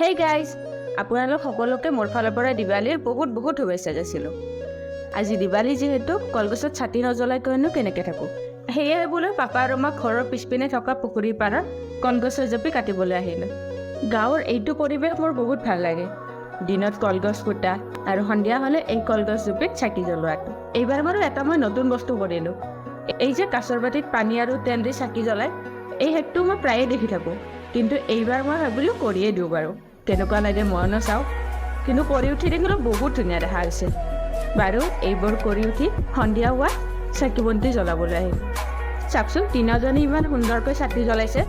Hey guys, আপোনালোক সকলোকে মোৰ ফালৰ পৰা দিৱালীৰ বহুত বহুত শুভেচ্ছা যাচিলোঁ। আজি দিৱালী যিহেতু কলগছত ছাতি নজ্বলাইকৈনো কেনেকৈ থাকোঁ, সেয়েহে বোলো পাপা আৰু মাক ঘৰৰ পিছপিনে থকা পুখুৰীৰ পাৰত কলগছৰ জপি কাটিবলৈ আহিলোঁ। গাঁৱৰ এইটো পৰিৱেশ মোৰ বহুত ভাল লাগে। দিনত কলগছ ফুটা আৰু সন্ধিয়া হ'লে এই কলগছ জুপিত চাকি জ্বলোৱাটো। এইবাৰ বাৰু এটা মই নতুন বস্তু কৰিলোঁ। এই যে কাঁচৰ বাটিত পানী আৰু তেল দি চাকি জ্বলাই, এই হেকটো মই প্ৰায়ে দেখি থাকোঁ, কিন্তু এইবাৰ মই ভাবিলোঁ কৰিয়ে দিওঁ বাৰু, কেনেকুৱা লাগে মইনো চাওঁ। কিন্তু কৰি উঠি দেখিলোঁ বহুত ধুনীয়া দেখা হৈছে। বাৰু এইবোৰ কৰি উঠি সন্ধিয়া হোৱা চাকি বন্তি জ্বলাবলৈ আহিলোঁ। চাওকচোন তিনিওজনী ইমান সুন্দৰকৈ চাকি জ্বলাইছে।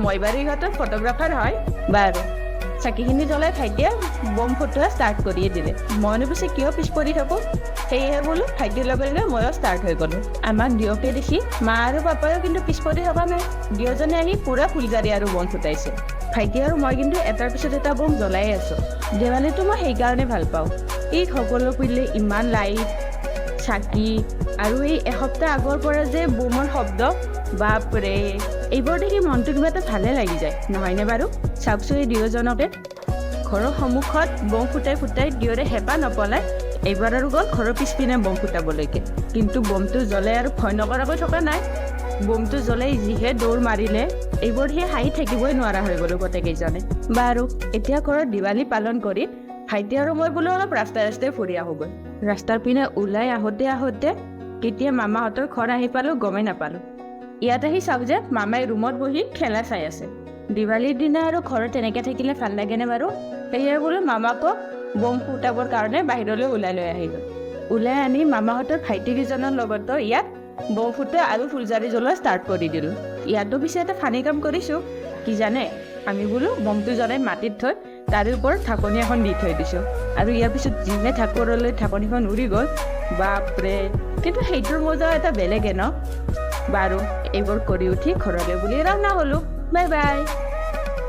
মই বাৰু ইহঁতৰ ফটোগ্ৰাফাৰ হয়। বাৰু চাকিখিনি জ্বলাই ভাইটিয়ে বম ফুটোৱা ষ্টাৰ্ট কৰিয়ে দিলে। মইনো পিছে কিয় পিছ পৰি থাকোঁ, সেয়েহে বোলো ভাইটিৰ লগে লগে ময়ো ষ্টাৰ্ট হৈ গ'লোঁ। আমাক দিয়কে দেখি মা আৰু পাপায়ো কিন্তু পিছ পৰি থকা নাই। দুয়োজনে আহি পূৰা ফুলজাৰি আৰু বম ফুটাইছে। ভাইটি আৰু মই কিন্তু এটাৰ পিছত এটা বম জ্বলাই আছোঁ। দেৱালীটো মই সেইকাৰণে ভাল পাওঁ। এই সকলো পিলে ইমান লাইট, চাকি আৰু এই এসপ্তাহ আগৰ পৰা যে বোমৰ শব্দ, বাপৰে, এইবোৰ দেখি মনটো কিবা এটা ভালে লাগি যায়, নহয়নে বাৰু? চাওকচোন এই দুয়োজনকে ঘৰৰ সন্মুখত বম ফুটাই ফুটাই দুয়োৰে হেঁপাহ নপলাই এইবাৰ আৰু গ'ল ঘৰৰ পিছপিনে বম ফুটাবলৈকে। কিন্তু বমটো জ্বলাই আৰু ভয় নকৰাকৈ থকা নাই। বমটো জ্বলাই যিহে দৌৰ মাৰিলে, এইবোৰ সি হাঁহি থাকিবই নোৱাৰা হৈ গ'লো গোটেইকেইজনে। বাৰু এতিয়া ঘৰত দিৱালী পালন কৰি ভাইটি আৰু মই বোলো অলপ ৰাস্তাই ফুৰি আহোঁগৈ। ৰাস্তাৰ পিনে ওলাই আহোঁতে আহোঁতে কেতিয়া মামাহঁতৰ ঘৰ আহি পালোঁ গমেই নাপালোঁ। ইয়াত আহি চাওক যে মামাই ৰুমত বহি খেলা চাই আছে। দিৱালীৰ দিনা আৰু ঘৰত তেনেকৈ থাকিলে ভাল লাগেনে বাৰু? সেয়ে বোলো মামাকো বম ফুটাবৰ কাৰণে বাহিৰলৈ ওলাই লৈ আহিলোঁ। ওলাই আনি মামাহঁতৰ ভাইটিকেইজনৰ লগতো ইয়াত বম ফুটা আৰু ফুলজাৰি জ্বলোৱা ষ্টাৰ্ট কৰি দিলোঁ। ইয়াতো পিছে এটা ফানি কাম কৰিছোঁ। কি জানে, আমি বোলো বমটো জ্বলাই মাটিত থৈ তাৰে ওপৰত ঢাকনি এখন দি থৈ দিছোঁ। আৰু ইয়াৰ পিছত যিহে ঢাকনিলৈ ঢাকনিখন উৰি গ'ল, বাপৰে, কিন্তু সেইটোৰ মজা এটা বেলেগে ন। বাৰু এইবোৰ কৰি উঠি ঘৰলৈ বুলি ৰাওনা হ'লোঁ। Bye bye.